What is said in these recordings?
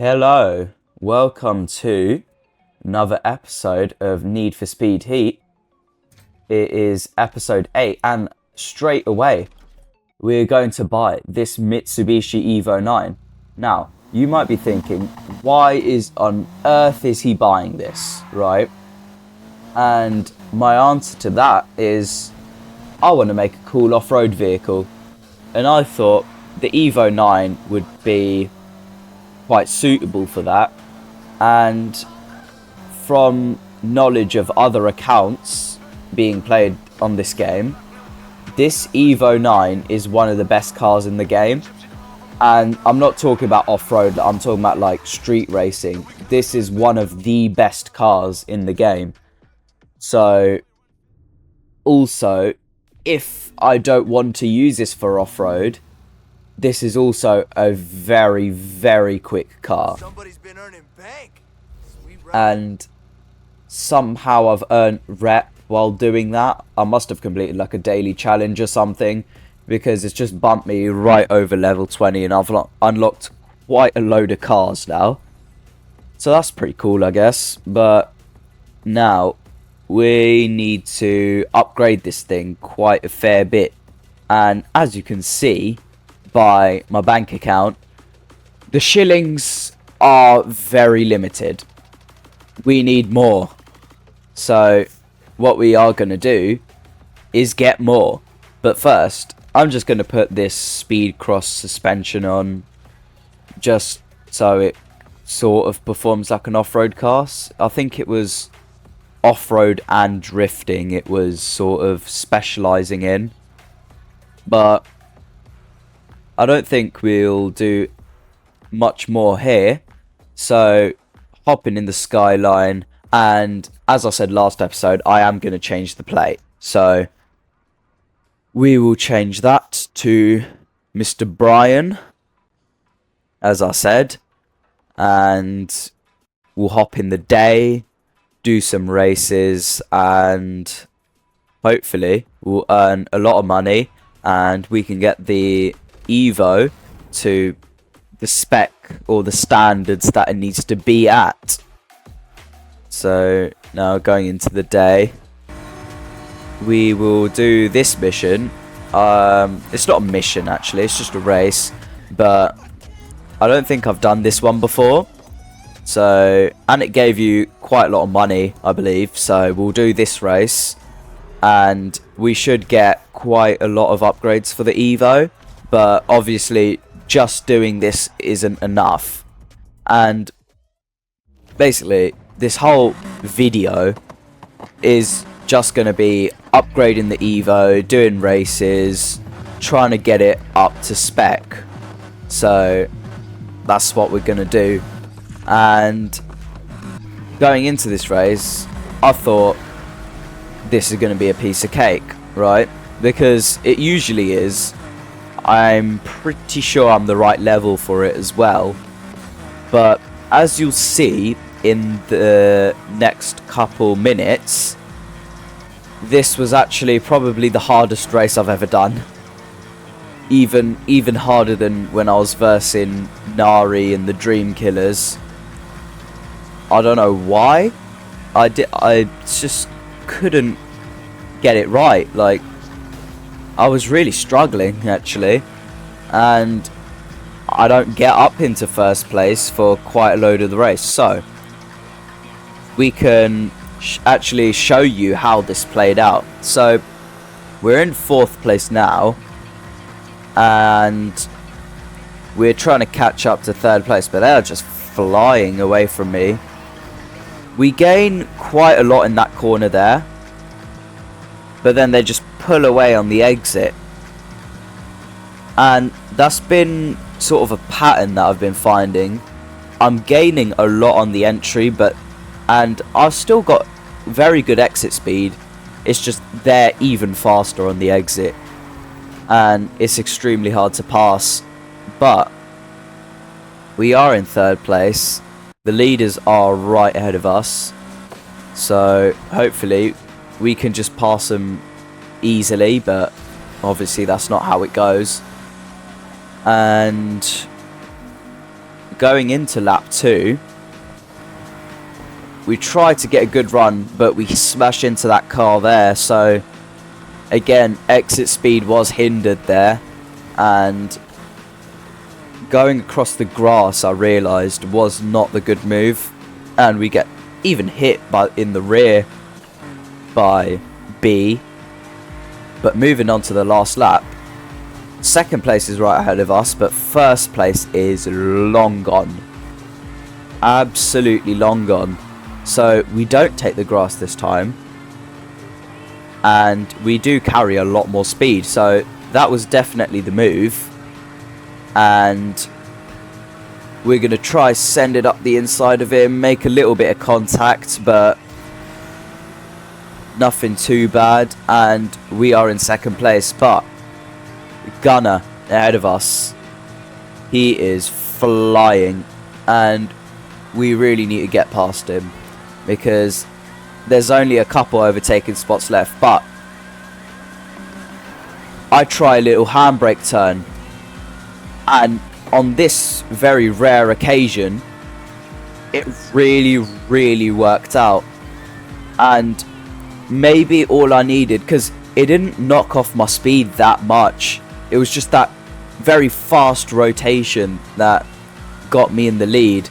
Hello, welcome to another episode of Need for Speed Heat. It is episode 8 and straight away we're going to buy this Mitsubishi Evo 9. Now, you might be thinking, why on earth is he buying this, right? And my answer to that is, I want to make a cool off-road vehicle. And I thought the Evo 9 would be quite suitable for that. And from knowledge of other accounts being played on this game, this Evo 9 is one of the best cars in the game. And I'm not talking about off-road, I'm talking about like street racing. This is one of the best cars in the game. So also, if I don't want to use this for off-road, this is also a very, very quick car. Somebody's been earning bank. And somehow I've earned rep while doing that. I must have completed like a daily challenge or something, because it's just bumped me right over level 20 and I've unlocked quite a load of cars now. So that's pretty cool, I guess. But now we need to upgrade this thing quite a fair bit. And as you can see by my bank account, the shillings are very limited. We need more. So what we are going to do is get more. But first, I'm just going to put this speed cross suspension on, just so it sort of performs like an off-road car. I think it was off-road and drifting it was sort of specialising in. But I don't think we'll do much more here. So hopping in the Skyline, and as I said last episode, I am going to change the plate. So we will change that to Mr. Brian, as I said, and we'll hop in the day, do some races, and hopefully we'll earn a lot of money and we can get the Evo to the spec or the standards that it needs to be at. So now going into the day, we will do this mission. It's not a mission actually, it's just a race, but I don't think I've done this one before. So, and it gave you quite a lot of money, I believe. So we'll do this race and we should get quite a lot of upgrades for the Evo. But obviously just doing this isn't enough. And basically this whole video is just going to be upgrading the Evo, doing races, trying to get it up to spec. So that's what we're going to do. And going into this race, I thought this is going to be a piece of cake, right? Because it usually is. I'm pretty sure I'm the right level for it as well. But as you'll see in the next couple minutes, this was actually probably the hardest race I've ever done. Even harder than when I was versing Nari and the Dream Killers. I don't know why. I just couldn't get it right. Like, I was really struggling actually, and I don't get up into first place for quite a load of the race. So we can actually show you how this played out. So we're in 4th place now, and we're trying to catch up to 3rd place, but they're just flying away from me. We gain quite a lot in that corner there, but then they just pull away on the exit. And that's been sort of a pattern that I've been finding. I'm gaining a lot on the entry, and I've still got very good exit speed. It's just they're even faster on the exit, and it's extremely hard to pass. But we are in 3rd place. The leaders are right ahead of us, so hopefully we can just pass them easily, but obviously that's not how it goes. And going into lap 2, we tried to get a good run, but we smashed into that car there. So again, exit speed was hindered there, and going across the grass, I realised, was not the good move, and we get even hit in the rear by B. But moving on to the last lap, second place is right ahead of us, but first place is long gone. Absolutely long gone. So we don't take the grass this time, and we do carry a lot more speed, so that was definitely the move. And we're going to try send it up the inside of him, make a little bit of contact, but nothing too bad, and we are in second place. But Gunner ahead of us, he is flying, and we really need to get past him because there's only a couple overtaking spots left. But I try a little handbrake turn, and on this very rare occasion it really worked out. And maybe all I needed, because it didn't knock off my speed that much, it was just that very fast rotation that got me in the lead.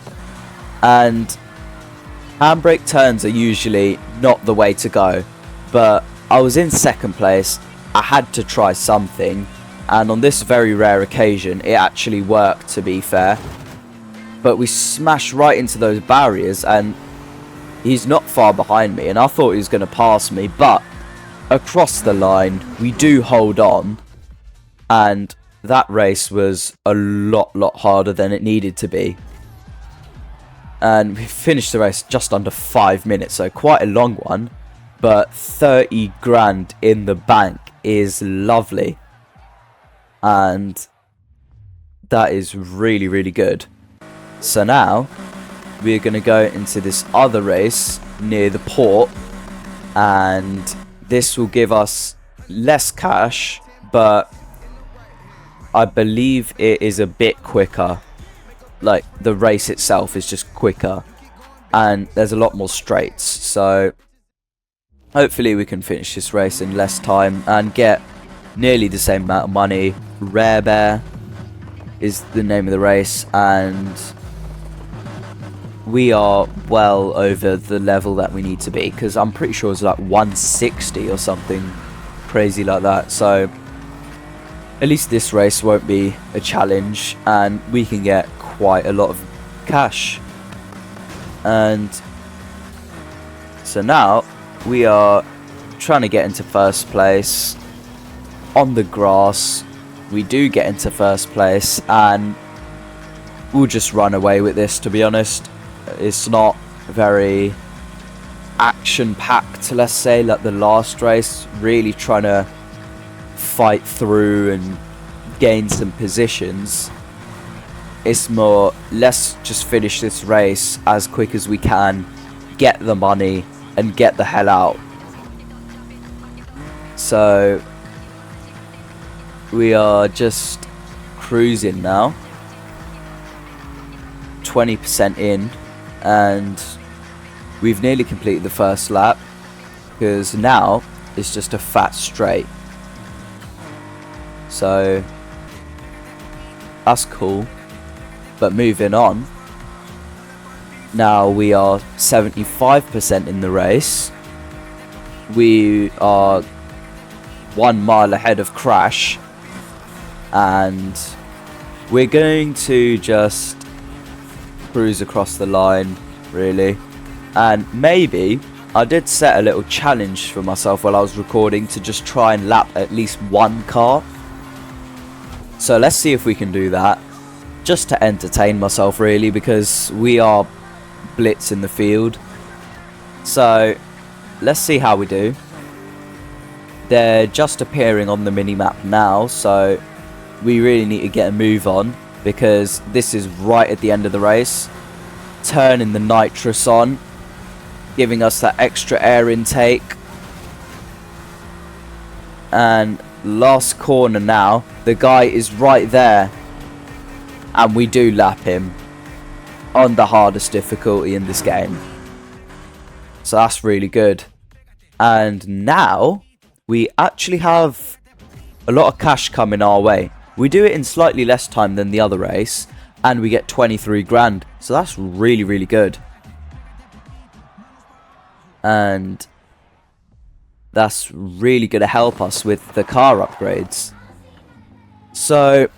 And handbrake turns are usually not the way to go, but I was in second place, I had to try something, and on this very rare occasion it actually worked, to be fair. But we smashed right into those barriers, and he's not far behind me, and I thought he was going to pass me, but across the line we do hold on, and that race was a lot harder than it needed to be. And we finished the race just under 5 minutes, so quite a long one, but 30 grand in the bank is lovely, and that is really good. So now we're going to go into this other race near the port, and this will give us less cash, but I believe it is a bit quicker. Like, the race itself is just quicker, and there's a lot more straights, so hopefully we can finish this race in less time and get nearly the same amount of money. Rare Bear is the name of the race, and we are well over the level that we need to be, because I'm pretty sure it's like 160 or something crazy like that. So at least this race won't be a challenge, and we can get quite a lot of cash. And so now we are trying to get into first place on the grass. We do get into first place, and we'll just run away with this, to be honest. It's not very action packed, let's say, like the last race, really trying to fight through and gain some positions. It's more, let's just finish this race as quick as we can, get the money and get the hell out. So we are just cruising now, 20% in, and we've nearly completed the first lap, because now it's just a fat straight. So that's cool. But moving on, now we are 75% in the race. We are 1 mile ahead of Crash, and we're going to just cruise across the line, really. And maybe I did set a little challenge for myself while I was recording to just try and lap at least one car. So let's see if we can do that, just to entertain myself, really, because we are blitz in the field. So let's see how we do. They're just appearing on the mini-map now, so we really need to get a move on, because this is right at the end of the race. Turning the nitrous on, giving us that extra air intake. And last corner now, the guy is right there, and we do lap him. on the hardest difficulty in this game. So that's really good. And now we actually have a lot of cash coming our way. We do it in slightly less time than the other race, and we get 23 grand. So that's really, really good. And that's really going to help us with the car upgrades. So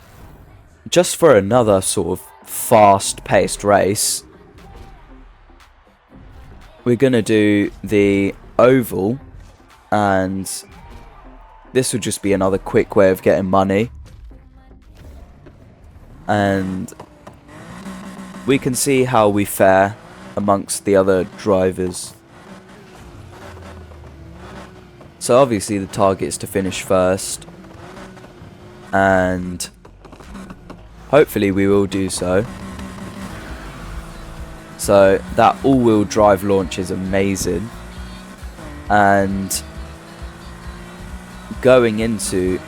just for another sort of fast-paced race, we're going to do the oval, and this will just be another quick way of getting money. And we can see how we fare amongst the other drivers. So obviously the target is to finish first, and hopefully we will do so. So that all-wheel drive launch is amazing, and going into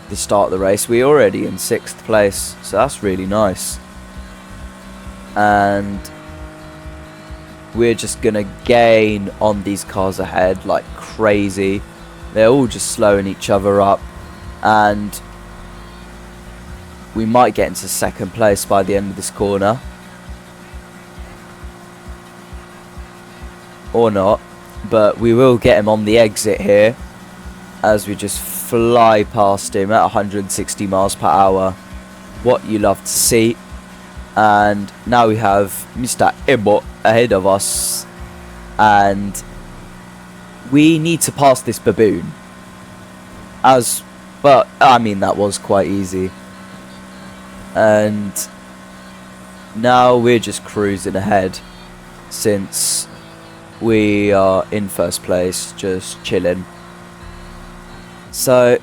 the start of the race, we're already in 6th place, so that's really nice. And we're just gonna gain on these cars ahead like crazy. They're all just slowing each other up, and we might get into 2nd place by the end of this corner, or not, but we will get him on the exit here as we just fly past him at 160 miles per hour. What you love to see. And now we have Mr. Ebo ahead of us, and we need to pass this baboon. But I mean, that was quite easy. And now we're just cruising ahead, since we are in 1st place, just chilling. So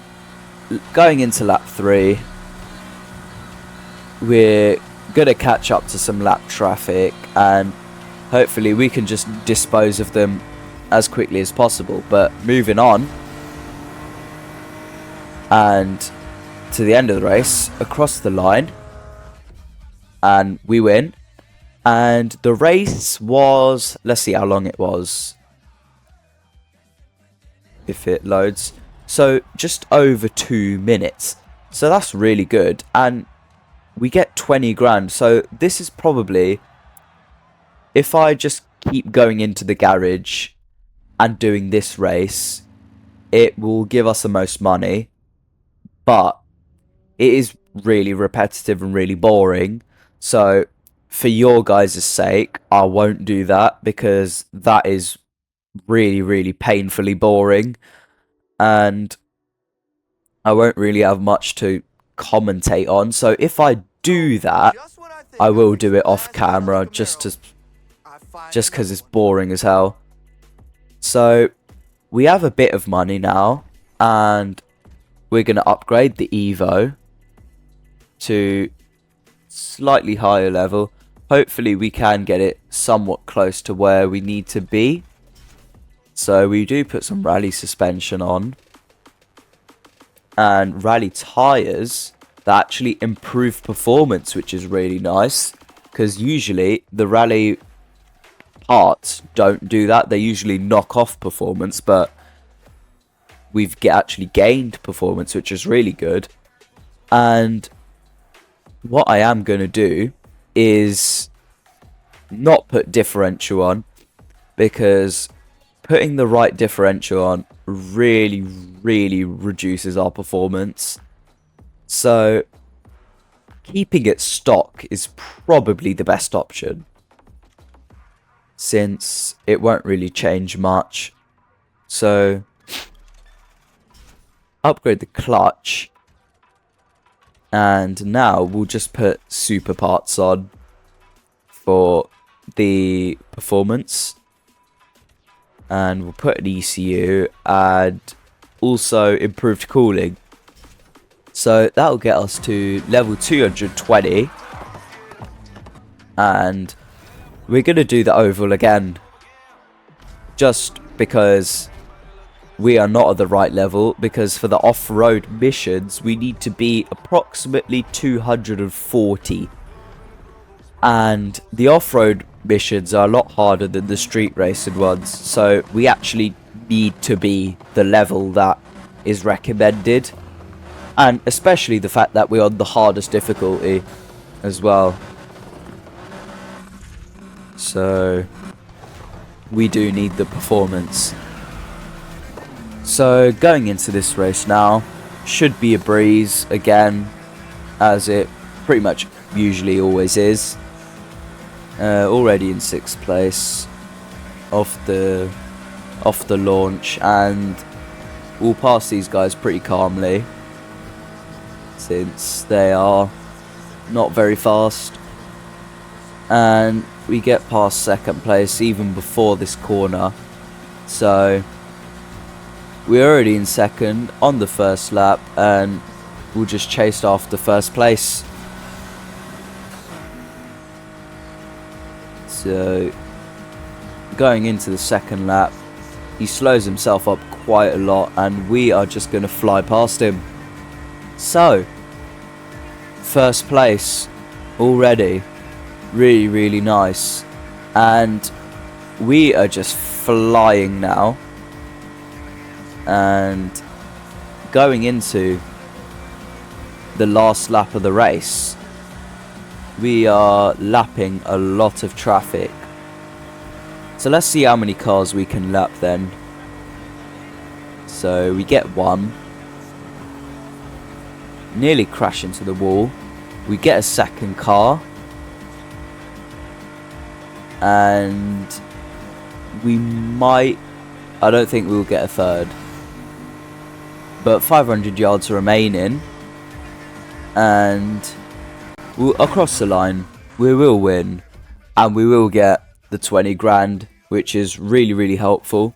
going into lap 3, we're gonna catch up to some lap traffic, and hopefully we can just dispose of them as quickly as possible. But moving on, and to the end of the race, across the line, and we win. And the race was, let's see how long it was, if it loads. So just over 2 minutes. So that's really good, and we get 20 grand. So this is probably, if I just keep going into the garage and doing this race, it will give us the most money. But it is really repetitive and really boring. So for your guys' sake, I won't do that, because that is really, really painfully boring. And I won't really have much to commentate on. So if I do that, I will do it off camera, just because it's boring as hell. So we have a bit of money now, and we're going to upgrade the Evo to slightly higher level. Hopefully we can get it somewhat close to where we need to be. So we do put some rally suspension on, and rally tyres that actually improve performance, which is really nice, because usually the rally parts don't do that. They usually knock off performance, but we've actually gained performance, which is really good. And what I am going to do is not put differential on, because putting the right differential on really, really reduces our performance. So keeping it stock is probably the best option, since it won't really change much. So upgrade the clutch, and now we'll just put super parts on for the performance, and we'll put an ECU and also improved cooling. So that'll get us to level 220, and we're going to do the oval again, just because we are not at the right level, because for the off-road missions we need to be approximately 240. and the off-road missions are a lot harder than the street racing ones, so we actually need to be the level that is recommended, and especially the fact that we're on the hardest difficulty as well, so we do need the performance. So going into this race now should be a breeze again, as it pretty much usually always is. Already in 6th place off the launch, and we'll pass these guys pretty calmly since they are not very fast, and we get past 2nd place even before this corner, so we're already in 2nd on the 1st lap, and we'll just chase after 1st place. So going into the 2nd lap, he slows himself up quite a lot, and we are just going to fly past him. So 1st place already, really nice, and we are just flying now. And going into the last lap of the race, we are lapping a lot of traffic, so let's see how many cars we can lap then. So we get 1, nearly crash into the wall, we get a 2nd car, and we might, I don't think we'll get a 3rd, but 500 yards remaining, and we'll, across the line we will win, and we will get the 20 grand, which is really helpful.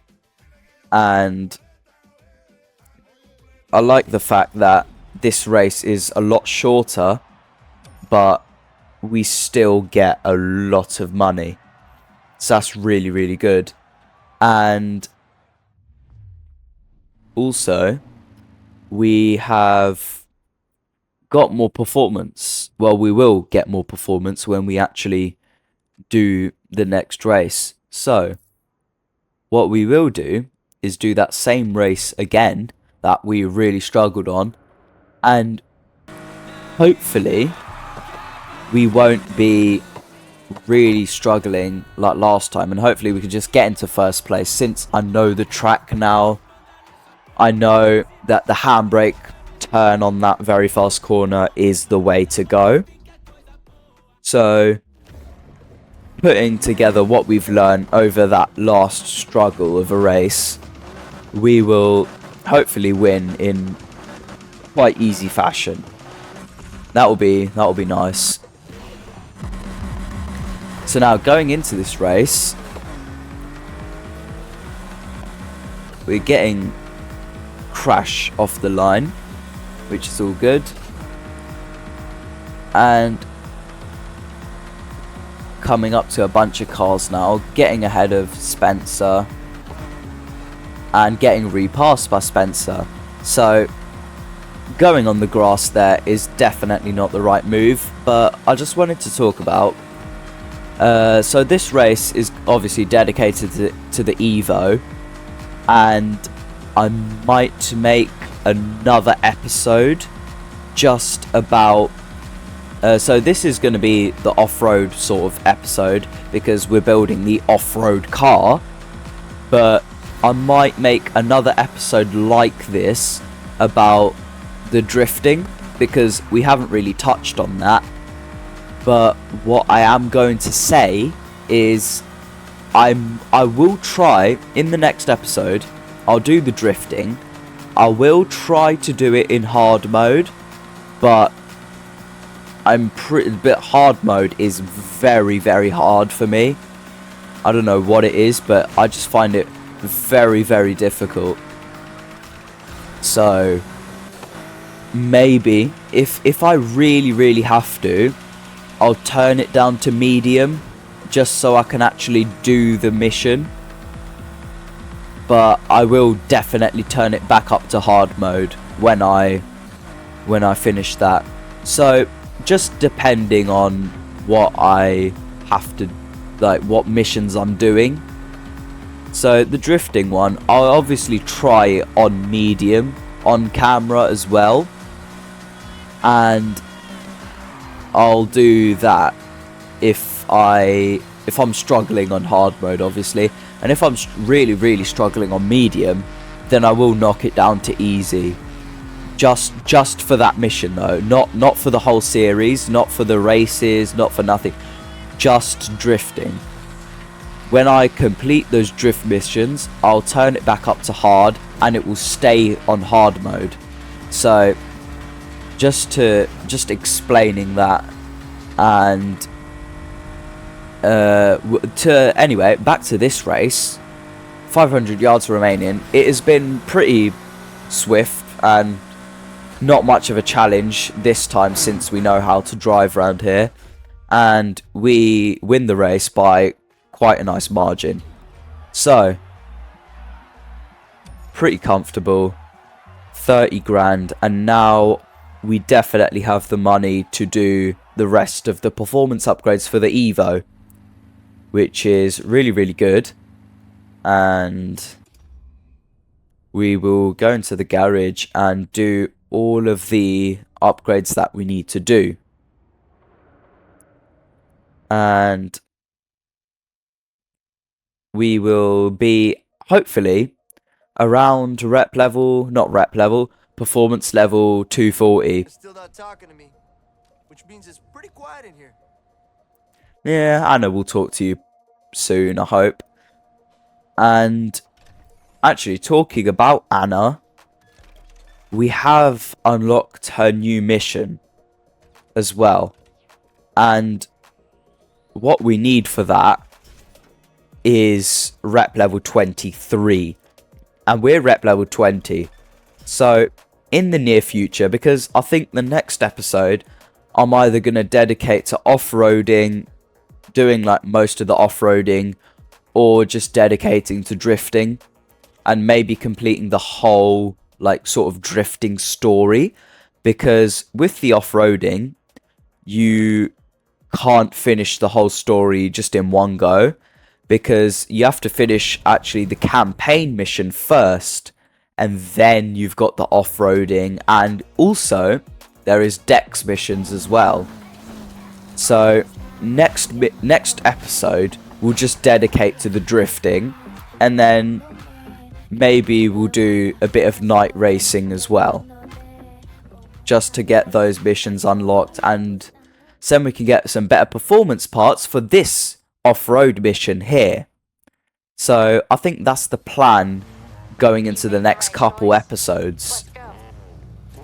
And I like the fact that this race is a lot shorter, but we still get a lot of money, so that's really good. And also we have got more performance. Well, we will get more performance when we actually do the next race. So what we will do is do that same race again that we really struggled on, and hopefully we won't be really struggling like last time, and hopefully we can just get into 1st place, since I know the track now. I know that the handbrake turn on that very fast corner is the way to go. So putting together what we've learned over that last struggle of a race, we will hopefully win in quite easy fashion. That'll be nice. So now going into this race, we're getting crash off the line, which is all good, and coming up to a bunch of cars now, getting ahead of Spencer and getting repassed by Spencer. So going on the grass there is definitely not the right move, but I just wanted to talk about, so this race is obviously dedicated to the Evo, and I might make another episode just about, so this is going to be the off-road sort of episode because we're building the off-road car, but I might make another episode like this about the drifting, because we haven't really touched on that. But what I am going to say is I will try in the next episode, I'll do the drifting. I will try to do it in hard mode, but hard mode is very hard for me. I don't know what it is, but I just find it very difficult. So maybe if I really have to, I'll turn it down to medium just so I can actually do the mission, but I will definitely turn it back up to hard mode when I finish that. So just depending on what I have to, like, what missions I'm doing. So the drifting one, I'll obviously try it on medium on camera as well, and I'll do that if I'm struggling on hard mode, obviously, and if I'm really struggling on medium, then I will knock it down to easy. Just for that mission though, not for the whole series, not for the races, not for nothing, just drifting. When I complete those drift missions, I'll turn it back up to hard and it will stay on hard mode. So just explaining that. And anyway, back to this race. 500 yards remaining. It has been pretty swift and not much of a challenge this time, since we know how to drive around here, and we win the race by quite a nice margin. So pretty comfortable, 30 grand, and now we definitely have the money to do the rest of the performance upgrades for the Evo, which is really good. And we will go into the garage and do all of the upgrades that we need to do. And we will be hopefully around performance level 240. They're still not talking to me, which means it's pretty quiet in here. Yeah, Anna will talk to you soon, I hope. And actually, talking about Anna, we have unlocked her new mission as well. And what we need for that is rep level 23. And we're rep level 20. So in the near future, because I think the next episode I'm either going to dedicate to off-roading, doing like most of the off-roading, or just dedicating to drifting, and maybe completing the whole like sort of drifting story. Because with the off-roading, you can't finish the whole story just in one go, because you have to finish actually the campaign mission first, and then you've got the off-roading, and also there is Dex missions as well. So next episode we'll just dedicate to the drifting, and then maybe we'll do a bit of night racing as well, just to get those missions unlocked, and then we can get some better performance parts for this off-road mission here. So I think that's the plan going into the next couple episodes,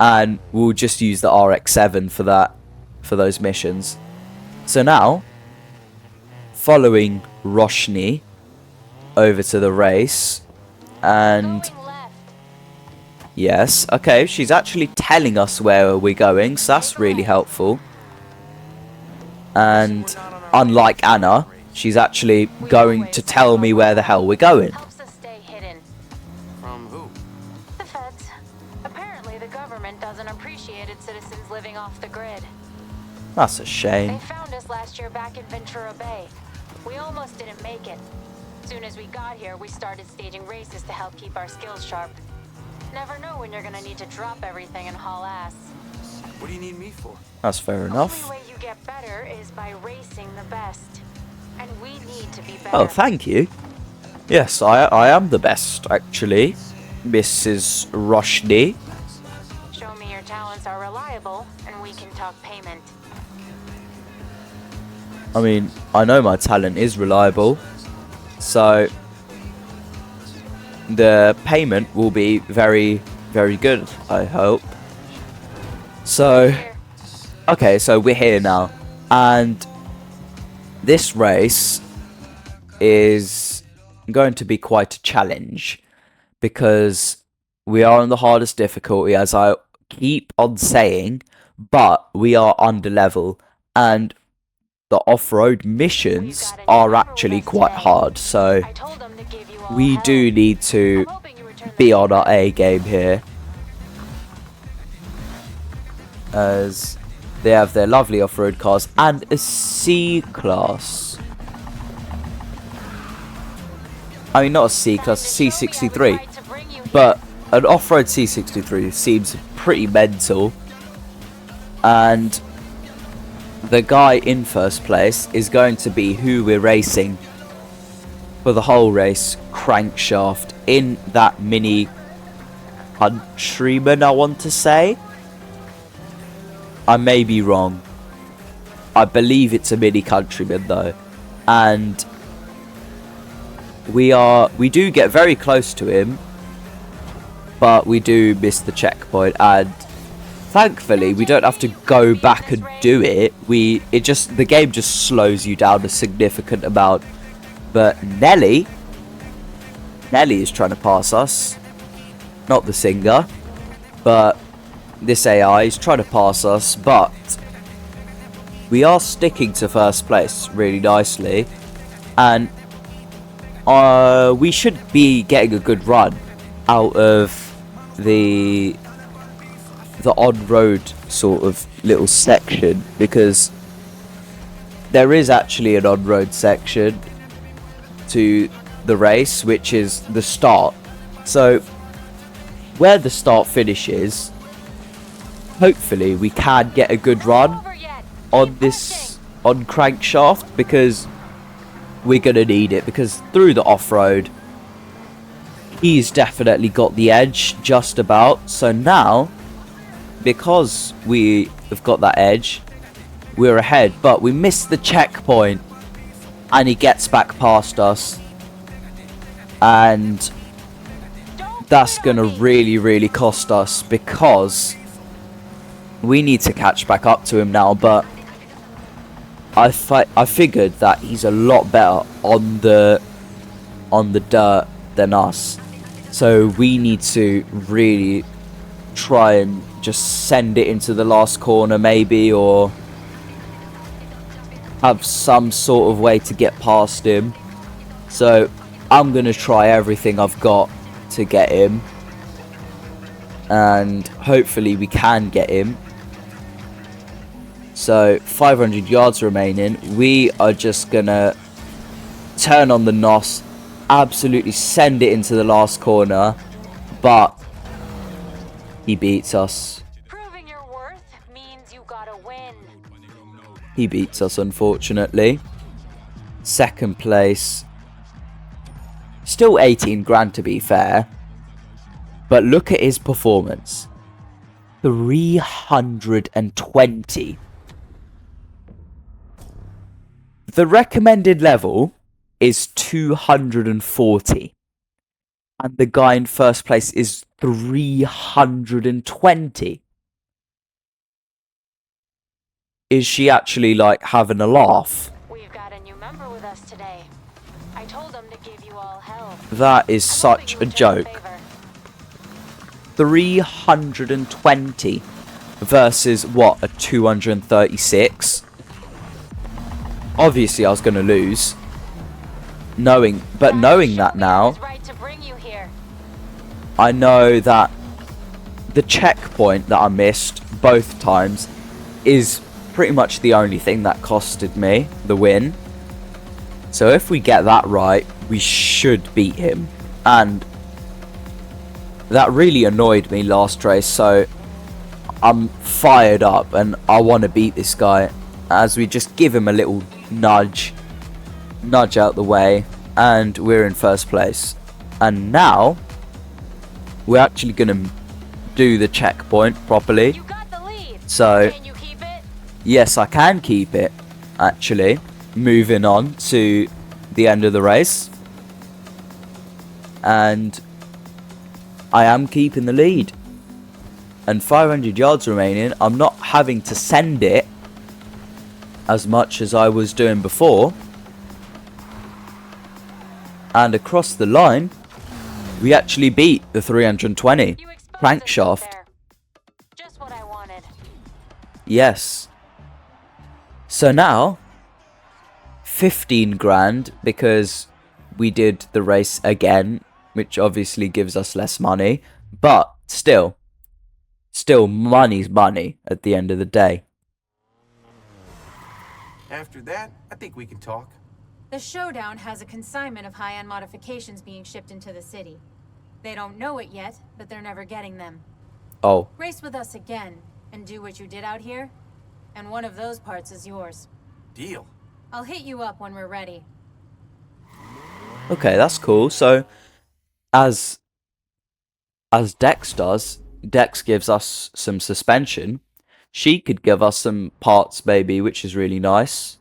and we'll just use the RX-7 for that, for those missions. So now, following Roshni over to the race, and yes, okay, she's actually telling us where we're going, so that's really helpful. And unlike Anna, she's actually going to tell me where the hell we're going. Helps us stay hidden. From who? The feds. Apparently the government doesn't appreciate its citizens living off the grid. That's a They shame. found us last year back in Ventura Bay. We almost didn't make it. Soon as we got here, we started staging races to help keep our skills sharp. Never know when you're gonna need to drop everything and haul ass. What do you need me for? That's fair The enough. only way you get better is by racing the best. And we need to be better. Oh, thank you. Yes, I am the best, actually, Mrs. Roshni. Show me your talents are reliable, and we can talk payment. I mean, I know my talent is reliable, so the payment will be very good, I hope. So, Here. okay, so we're here now, and this race is going to be quite a challenge, because we are on the hardest difficulty, as I keep on saying, but we are under level, and the off-road missions are actually quite hard, so I told them to give you all we hell. do need to I'm hoping you return the be on favor. our A game here. As They have their lovely off-road cars and a C-Class. I mean, not a C-Class, a C63. But an off-road C63 seems pretty mental. And the guy in first place is going to be who we're racing for the whole race, Crankshaft, in that Mini Countryman, I want to say. I may be wrong. I believe it's a Mini Countryman though. And we do get very close to him, but we do miss the checkpoint, and thankfully we don't have to go back and do it. The game just slows you down a significant amount. But Nelly is trying to pass us. Not the singer, but this AI is trying to pass us, but we are sticking to first place really nicely, and we should be getting a good run out of the on-road sort of little section, because there is actually an on-road section to the race, which is the start. So where the start finishes, hopefully we can get a good run on Crankshaft, because we're gonna need it, because through the off-road he's definitely got the edge just about. So now, because we have got that edge, we're ahead, but we missed the checkpoint and he gets back past us, and that's gonna really cost us, because we need to catch back up to him now. But I figured that he's a lot better on the dirt than us, so we need to really try and just send it into the last corner maybe, or have some sort of way to get past him. So I'm gonna try everything I've got to get him, and hopefully we can get him. So 500 yards remaining. We are just gonna turn on the NOS, absolutely send it into the last corner, but he beats us. Proving your worth means you gotta win. He beats us, unfortunately. Second place. Still 18 grand to be fair. But look at his performance. 320. The recommended level is 240. And the guy in first place is 320. Is she actually like having a laugh? We've got a new member with us today. I told him to give you all hell. That is such a joke. 320 versus what, a 236? Obviously I was going to lose. Knowing that now, I know that the checkpoint that I missed both times is pretty much the only thing that costed me the win. So if we get that right, we should beat him. And that really annoyed me last race, so I'm fired up and I want to beat this guy, as we just give him a little nudge out the way, and we're in first place. And now we're actually gonna do the checkpoint properly. You got the lead. So Can you keep it? yes, I can keep it, actually. Moving on to the end of the race, and I am keeping the lead. And 500 yards remaining. I'm not having to send it as much as I was doing before. And across the line, we actually beat the 320 crankshaft. Just what I wanted. Yes. So now 15 grand, because we did the race again, which obviously gives us less money, but still money's money at the end of the day. After that, I think we can talk. The Showdown has a consignment of high-end modifications being shipped into the city. They don't know it yet, but they're never getting them. Oh, Race with us again, and do what you did out here, and one of those parts is yours. Deal. I'll hit you up when we're ready. okay, that's cool. So, as Dex does, Dex gives us some suspension. She could give us some parts, maybe, which is really nice.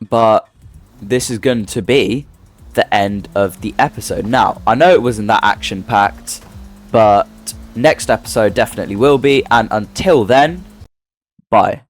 But this is going to be the end of the episode. Now, I know it wasn't that action-packed, but next episode definitely will be. And until then, bye.